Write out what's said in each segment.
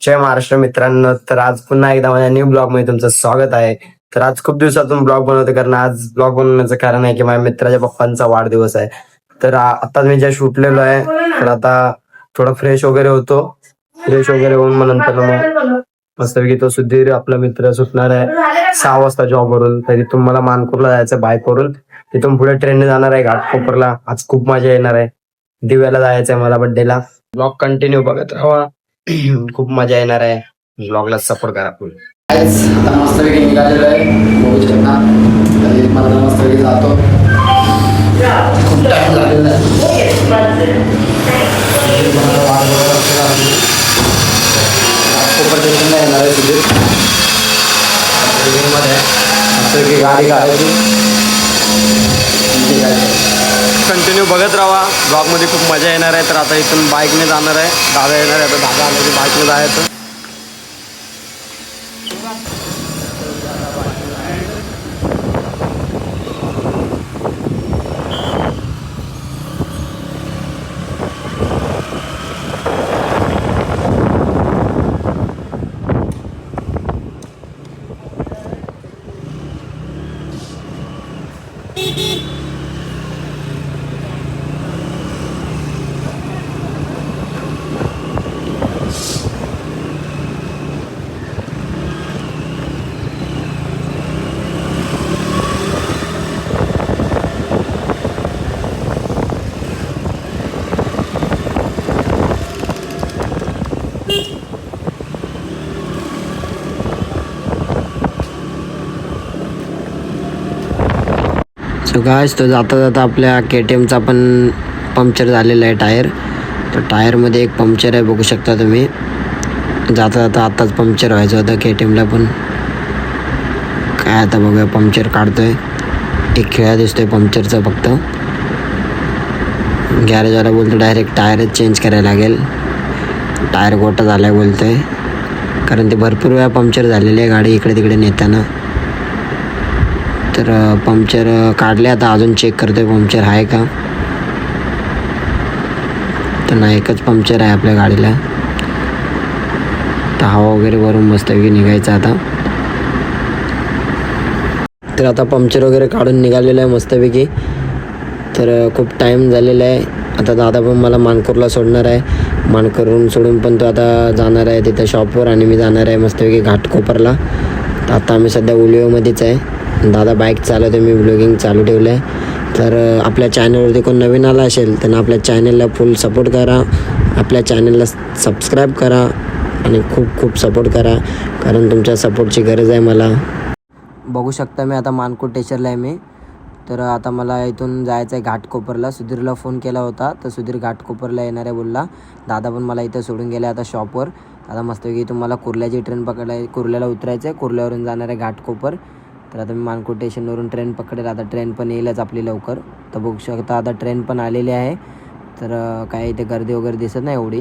जय महाराष्ट्र मित्रांनो. तर आज पुन्हा एकदा माझ्या न्यू ब्लॉग मध्ये तुमचं स्वागत आहे. तर आज खूप दिवसातून ब्लॉग बनवतो, कारण आज ब्लॉग बनवण्याचं कारण आहे की माझ्या मित्राच्या पप्पांचा वाढदिवस आहे. तर आता मी ज्या शूटलेलो आहे, तर आता थोडं फ्रेश वगैरे होतो. फ्रेश वगैरे होऊन मग नंतर मग मस्तपैकी तो सुधीर आपला मित्र सुटणार आहे 6 वाजता जॉबवरून. तर तिथून मला मानपूरला जायचं बाईकवरून. तिथून पुढे ट्रेनने जाणार आहे घाटकोपरला. आज खूप मजा येणार आहे. दिव्याला जायचंय मला बर्थडेला. ब्लॉग कंटिन्यू बघत राहा. खूप मजा येणार आहे. ब्लॉगला सपोर्ट करा फुल. आता मस्तपैकी निघालेलो आहे. बघू शकता मला मस्तपैकी जातो. खूप टाइम झालेला आहे. येणार आहे सुधीर मस्तपैकी गाडी काढायची. कंटिन्यू बघत राहा. ब्लॉग मध्ये खूप मजा येणार आहे. तर आता इथून बाईकने जाणार आहे. दादा येणार आहे. आता दादा आला की बाईकने जायचं. सो गाइस, तो जाता जाता आपल्या KTMचा पण पंक्चर झालेला आहे टायर. तर टायरमध्ये एक पंक्चर आहे, बघू शकता तुम्ही. जाता जाता आत्ताच पंक्चर व्हायचं होतं KTMला पण. काय आता बघूया, पंक्चर काढतोय. एक खेळा दिसतोय पंक्चरचा फक्त. गॅरेजवाला बोलतो डायरेक्ट टायरच चेंज करायला लागेल. टायर गोटा झाला आहे बोलतोय, कारण ते भरपूर वेळा पंक्चर झालेली आहे गाडी इकडे तिकडे नेताना. तर पंक्चर काढले, आता अजून चेक करतोय पंक्चर आहे का. तर नाही, एकच पंक्चर आहे आपल्या गाडीला. तर हवा वगैरे भरून मस्तपैकी निघायचं आता. तर आता पंक्चर वगैरे काढून निघालेलं आहे मस्तपैकी. तर खूप टाईम झालेला आहे. आता दादा पण मला मानकूरला सोडणार आहे. मानकूरून सोडून पण तो आता जाणार आहे तिथं शॉपवर, आणि मी जाणार आहे मस्तपैकी घाटकोपरला. तर आता आम्ही सध्या उलिओमध्येच आहे. दादा बाईक चालवते, मी ब्लॉगिंग चालू ठेवलं आहे. तर आपल्या चॅनलवरती कोण नवीन आला असेल तर आपल्या चॅनलला फुल सपोर्ट करा. आपल्या चॅनलला सबस्क्राईब करा आणि खूप खूप सपोर्ट करा, कारण तुमच्या सपोर्टची गरज आहे मला. बघू शकता मी आता मानकोट स्टेशनला आहे मी. तर आता मला इथून जायचं आहे घाटकोपरला. सुधीरला फोन केला होता, तर सुधीर घाटकोपरला येणार आहे बोलला. दादा पण मला इथं सोडून गेला आता शॉपवर. आता मस्तपैकी इथून मला कुर्ल्याची ट्रेन पकडायची, कुर्ल्याला उतरायचं आहे. कुर्ल्यावरून जाणार आहे घाटकोपर. तर आता मी मानकोट स्टेशनवरून ट्रेन पकडेल. आता ट्रेन पण येईलच आपली लवकर. तर बघू शकता आता ट्रेन पण आलेली आहे. तर काही इथे गर्दी वगैरे दिसत नाही एवढी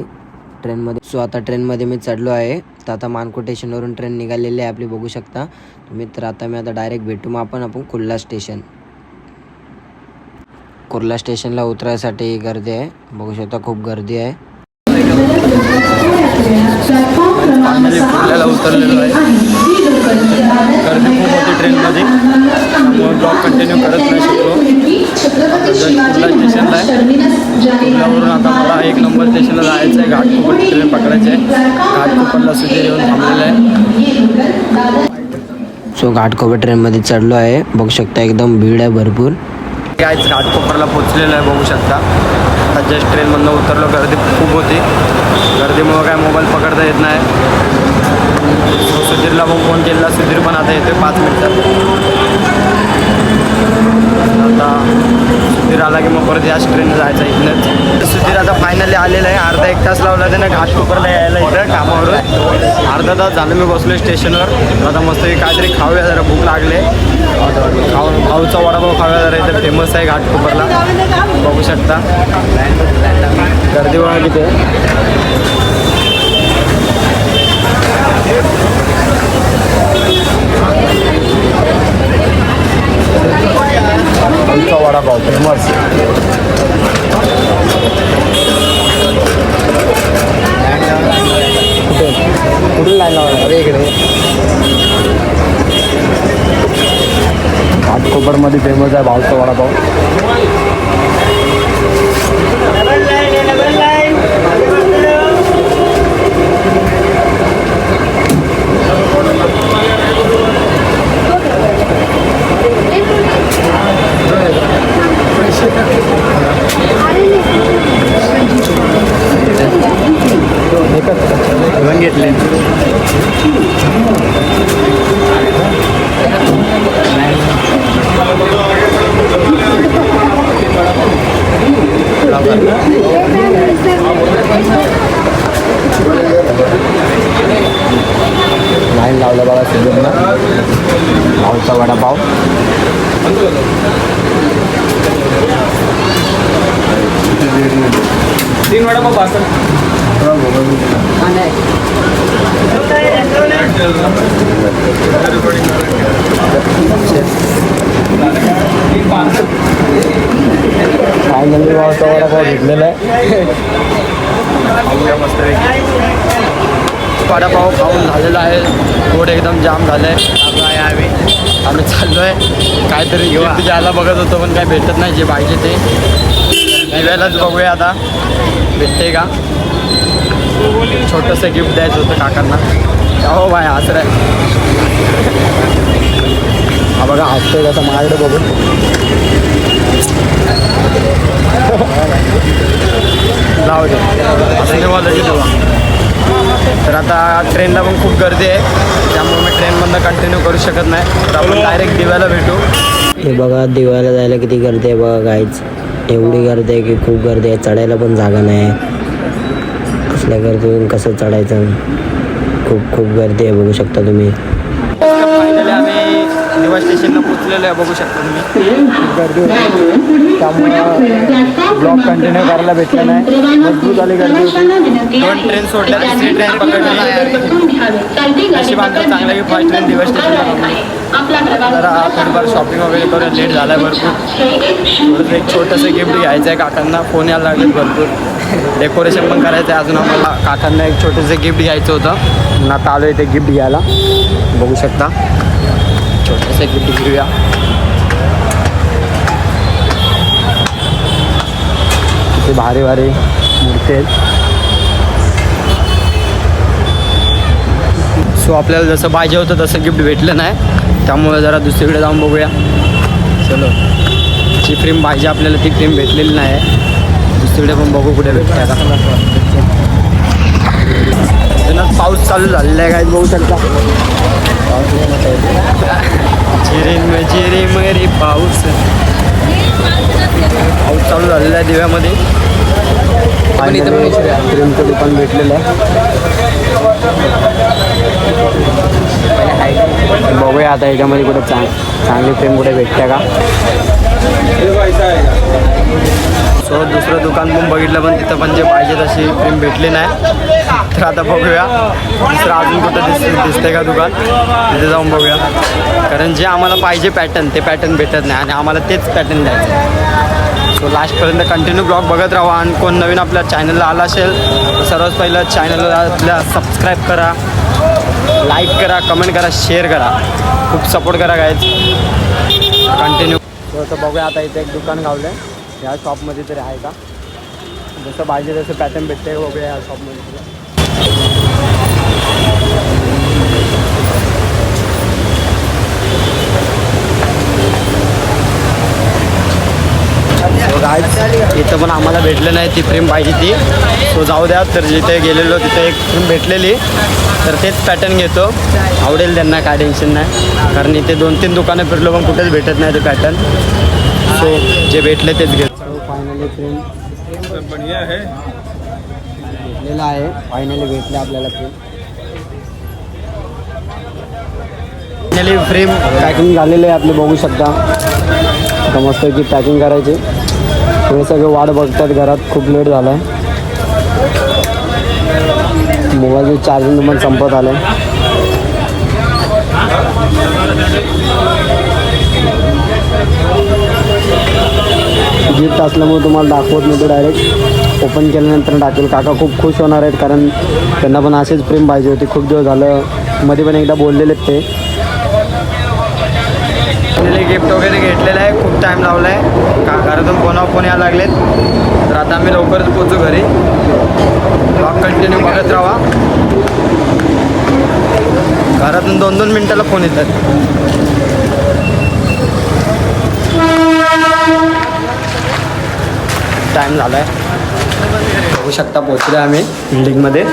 ट्रेनमध्ये. सो आता ट्रेनमध्ये मी चढलो आहे. तर आता मानकोट स्टेशनवरून ट्रेन निघालेली आहे आपली, बघू शकता तुम्ही. तर आता मी आता डायरेक्ट भेटू मग आपण कुर्ला स्टेशन. कुर्ला स्टेशनला उतरायसाठी गर्दी आहे, बघू शकता खूप गर्दी आहे. कुर्ल्याला उतरलेलो आहे. गर्दी खूप होती ट्रेनमध्ये, त्यामुळे ब्लॉग कंटिन्यू करत नाही शकतो. कुर्ला स्टेशनला आहे. कुर्ल्यावरून आता मला 1 नंबर स्टेशनला जायचं आहे. घाटकोपर ट्रेन पकडायची आहे. घाटकोपरला सुधीर येऊन थांबलेलं आहे. सो घाटकोपर ट्रेनमध्ये चढलो आहे, बघू शकता एकदम भीड आहे भरपूर. काहीच घाटकोपरला पोचलेलं आहे, बघू शकता. आता जस्ट ट्रेनमधनं उतरलो. गर्दी खूप होती. गर्दीमुळं काय मोबाईल पकडता येत नाही. सुधीरला मग फोन केला. सुधीर पण आता येतोय 5 मिनिटात. आता सुधीर आला की मग परत याच ट्रेननं जायचं इथनंच. सुधीर आता फायनली आलेलं आहे. अर्धा 1 तास लावला त्यानं घाटकोपरला यायला इथं कामावरून. अर्धा तास झालं मी बसलो स्टेशनवर. आता मस्त काहीतरी खाऊया, जरा भूक लागले. भाऊचा वडापाव खाऊया जरा, इथं फेमस आहे घाटकोपरला, बघू शकता. गर्दी बघा किती आहे. आमचा वडापाव फेमस. कुठे फुल लाईन लावला अरे इकडे. घाटकोपरमध्ये फेमस आहे भावचा वडापाव. घेतले लाईन लावलं बघा सिद्धूंना भावचा वडापाव. तीन वडापाव पार्सल. फायनली भावचा वडापाव घेतलेला आहे. वडापाव खाऊन झालेला आहे. पोट एकदम जाम झालं आहे. आम्ही चाललो आहे काहीतरी गिफ्ट द्यायला बघत होतो पण काय भेटत नाही. जे पाहिजे ते दिव्यालाच बघूया आता भेटते का. छोटंसं गिफ्ट द्यायचं होतं काकांना. हो बाय आसरा आहे. हा बघा हसतोय कसं माझ्याकडे बघून. लावू दे असं तेव्हा. तर आता ट्रेनला पण खूप गर्दी आहे त्यामुळे मी ट्रेनमधनं कंटिन्यू करू शकत नाही. तर आपण डायरेक्ट दिव्याला भेटू. हे बघा दिवायला जायला किती गर्दी आहे बघा गाईच. एवढी गर्दी आहे की खूप गर्दी आहे. चढायला पण जागा नाही. असल्या गर्दीतून कसं चढायचं. खूप खूप गर्दी आहे बघू शकता तुम्ही. फायनली आम्ही दिवा स्टेशनला पोचलेलो आहे बघू शकता तुम्ही. गर्दी होती त्यामुळं ब्लॉग कंटिन्यू करायला भेटलं नाही. मजबूत झाली गर्दी होती. 2 ट्रेन सोडल्या तिसरी ट्रेन पकडली. अशी बांधतात चांगलं की फर्स्ट ट्रेन दिवा स्टेशनला. जरा थोडीफार शॉपिंग वगैरे करून लेट झाला आहे भरपूर. थोडंसं एक छोटंसं गिफ्ट घ्यायचं आहे काकांना. फोन यायला लागेल भरपूर. डेकोरेशन पण करायचं आहे अजून आम्हाला. काकांना एक छोटंसं गिफ्ट घ्यायचं होतं. आता आलो आहे ते गिफ्ट घ्यायला बघू शकता. छोटंसं गिफ्ट घेऊया. किती भारी भारी मूर्ती आहेत. सो आपल्याला जसं पाहिजे होतं तसं गिफ्ट भेटलं नाही त्यामुळे जरा दुसरीकडे जाऊन बघूया. चलो जी फ्रेम पाहिजे आपल्याला ती फ्रेम भेटलेली नाही आहे. दुसरीकडे पण बघू कुठे भेटते. आता पाऊस चालू झालेला आहे काय बघू शकता. चिरे मरे पाऊस चालू झालेला आहे दिव्यामध्ये. क्रीमचं दुकान भेटलेलं आहे. बघूया आता याच्यामध्ये कुठे चांगली फ्रेम कुठे भेटते का. सो दुसरं दुकान पण बघितलं पण तिथं पण जे पाहिजे तशी फ्रेम भेटली नाही. तर आता बघूया दुसरं अजून कुठं दिसतंय का दुकान तिथे जाऊन बघूया. कारण जे आम्हाला पाहिजे पॅटर्न ते पॅटर्न भेटत नाही आणि आम्हाला तेच पॅटर्न द्यायचं. सो लास्टपर्यंत कंटिन्यू ब्लॉग बघत राहा. आणि कोण नवीन आपल्या चॅनलला आला असेल तर सर्वात पहिलं चॅनलला आपल्या सबस्क्राईब करा, लाईक करा, कमेंट करा, शेअर करा. खूप सपोर्ट करा गाईज कंटिन्यू. तर बघूया आता इथे एक दुकान गावलं आहे. ह्या शॉपमध्ये तरी आहे का जसं पाहिजे तसं पॅटर्न भेटते बघूया ह्या शॉपमध्ये. इथं पण आम्हाला भेटलं नाही ती फ्रेम पाहिजे ती. सो जाऊ द्या. तर जिथे गेलेलो तिथे एक फ्रेम भेटलेली तर तेच पॅटर्न घेतो. आवडेल त्यांना काय टेन्शन नाही. कारण इथे 2-3 दुकानं फिरलो पण कुठेच भेटत नाही ते पॅटर्न. सो जे भेटले तेच घेतो. फायनली फ्रेम भेटलेलं आहे. फायनली भेटले आपल्याला फ्रेम. फायनली फ्रेम पॅकिंग झालेलं आहे आपले बघू शकता. आता मस्त की पॅकिंग करायची. थोडे सगळे वाट बघतात घरात. खूप लेट झाला आहे. मोबाईलचं चार्जिंग पण संपत आलं आहे. गिफ्ट असल्यामुळे तुम्हाला दाखवत नव्हतं डायरेक्ट. ओपन केल्यानंतर टाकेल. काका खूप खुश होणार आहेत कारण त्यांना पण असेच प्रेम पाहिजे होते. खूप दिवस झालं, मध्ये पण एकदा बोललेले ते. गिफ्ट वगैरे घेतलेलं आहे. खूप टाईम लावला आहे. घरातून फोन यायला लागलेत. तर आता आम्ही लवकरच पोचू घरी. ब्लॉग कंटिन्यू बघत राहा. घरातून 2-2 मिनिटाला फोन येतात. टाईम झाला आहे. बघू शकता पोचलो आम्ही बिल्डिंगमध्ये.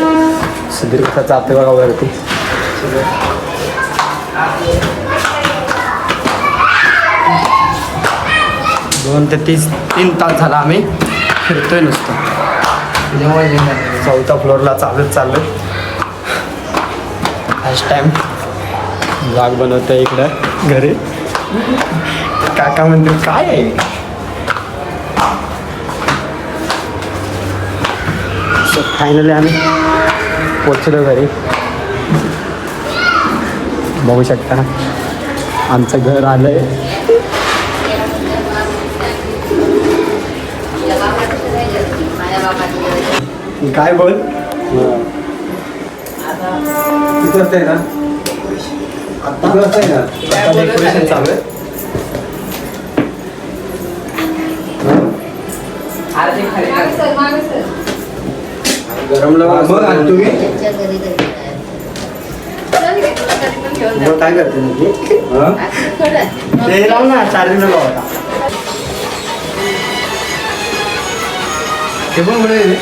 सुधीर कसा जाते बघा वरती. 2 ते 3 तास झाला आम्ही फिरतोय नुसतं. 4थ्या फ्लोअरला चाललो. फर्स्ट टाइम ब्लॉग बनवतोय इकडं घरी. काका म्हणतील काय आहे. सो फायनली आम्ही पोचलो घरी. बघू शकता आमचं घर आलंय. काय बोल डेकोरेशन चालू आहे. गरमला तुम्ही काय करते ते लाव ना. चार्जिंग लाव आता. ते पण बरं आहे.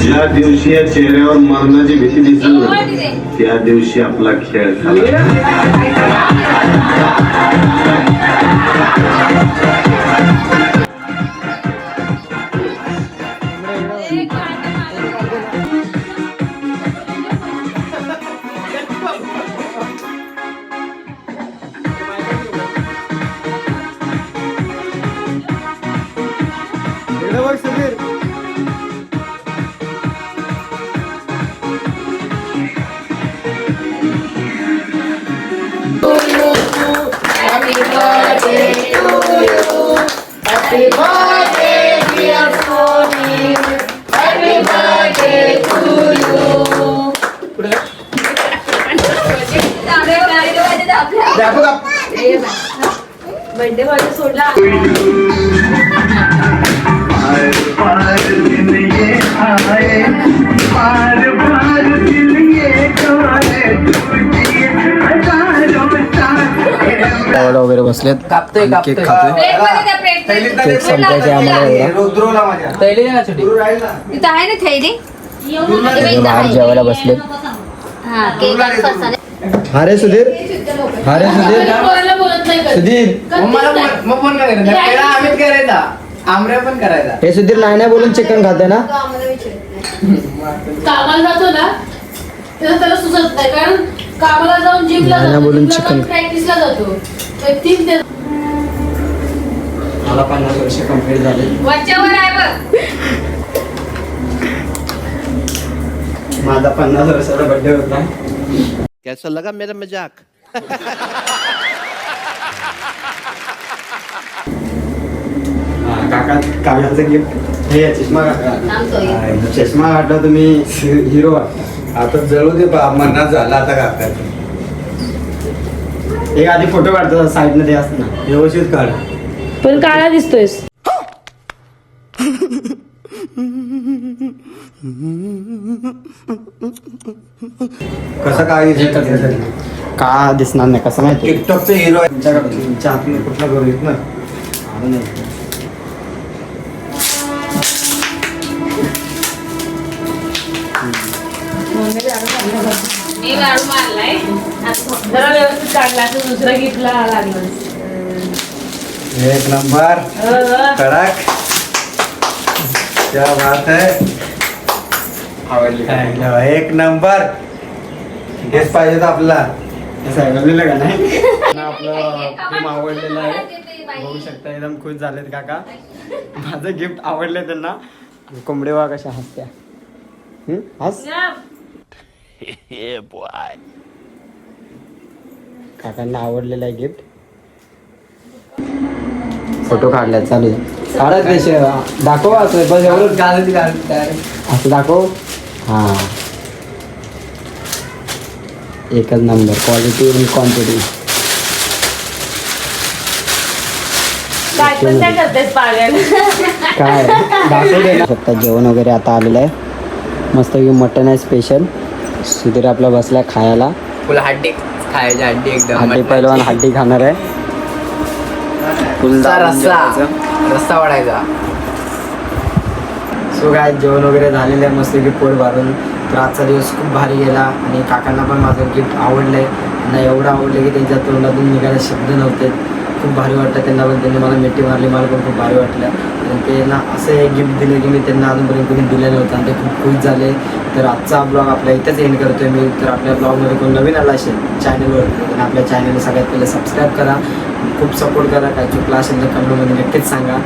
ज्या दिवशी या चेहऱ्यावर मरणाची भीती दिसेल ना, त्या दिवशी आपला खेळ झाला. बर्थडे बॉय सोडला. वगैरे बसलेत. केक खातोय. केक संपायचं आम्हाला एवढा. तिथं आहे ना थैली. बाहेर जेवायला बसलेत. अरे सुधीर. अरे सुधीर. सुधीर आमऱ्या पण करायचा. हे सुधीर नाही बोलून चिकन खाते ना. कामाला जातो ना त्याला सुचत नाही कारण कामाला जाऊन जिमला बोलून चिकन प्रॅक्टिसला जातो. मला 50 वर्ष कंप्लीट झाले. वरच्यावर आहे बघ. माझा 50 वर्षाचा बर्थडे होता. कैसा लगा मेरा मजाक? काका काव्याचं गिफ्ट हे चष्मा. काका चष्मा काढला तुम्ही हिरो आता जळू दे मनात झाला आता काका. एक आधी फोटो काढतो साईड मध्ये असतो ना व्यवस्थित काढ. पण काळा दिसतोयस. कसं काय का दिसणार नाही कसं माहिती. टिकटॉकचा हिरो आहे. तुमच्या हातून कुठला करू येत ना. एक लाडू मारलाय जरा व्यवस्थित काढला तर दुसरं गिफ्टला लागलं. एक नंबर कडक. क्या बात है. आवडली एक नंबर. हेच पाहिजे होतं आपल्याला. असं आवडलेलं का नाही आपलं खूप आवडलेलं आहे. बघू शकता एकदम खुश झालेत काका. माझं गिफ्ट आवडले त्यांना. कोंबडे वा कशा हसत्या. हस काकांना आवडलेलं आहे गिफ्ट. फोटो काढलाय चालू आहे. काढत कसे दाखव असं बस एवढं असं दाखव. हा एकच नंबर क्वालिटी आणि क्वांटिटी. काय पण काय करतेस पागल. काय दाखव दे शकता. जेवण वगैरे आता आलेलं आहे. मस्त मटन आहे स्पेशल. सुधीर आपला बसलाय खायला. फुल हड्डी खायची. हड्डी एकदम हड्डी पहिलवान हड्डी खाणार आहे. फुल रस्सा वाढायचा. सो काय जेवण वगैरे झालेलं आहे मस्त की पोट भरून. तर आजचा दिवस खूप भारी गेला आणि काकांना पण माझं गिफ्ट आवडलंय. त्यांना एवढं आवडलं की त्यांच्या तोंडातून निघायला शब्द नव्हते. खूप भारी वाटलं त्यांना पण. त्यांनी मला मिठी मारली. मला पण खूप भारी वाटलं. आणि त्यांना असं एक गिफ्ट दिलं की मी त्यांना अजूनपर्यंत कोणी दिलं नव्हतं आणि ते खूप खुश झाले. तर आजचा ब्लॉग आपल्या इथंच एंड करतोय मी. तर आपल्या ब्लॉगमध्ये कोण नवीन आला असेल चॅनलवर तर आपल्या चॅनलला सगळ्यात पहिले सबस्क्राईब करा. खूप सपोर्ट करा. काय चुकला असेल तर कमेंटमध्ये नक्कीच सांगा.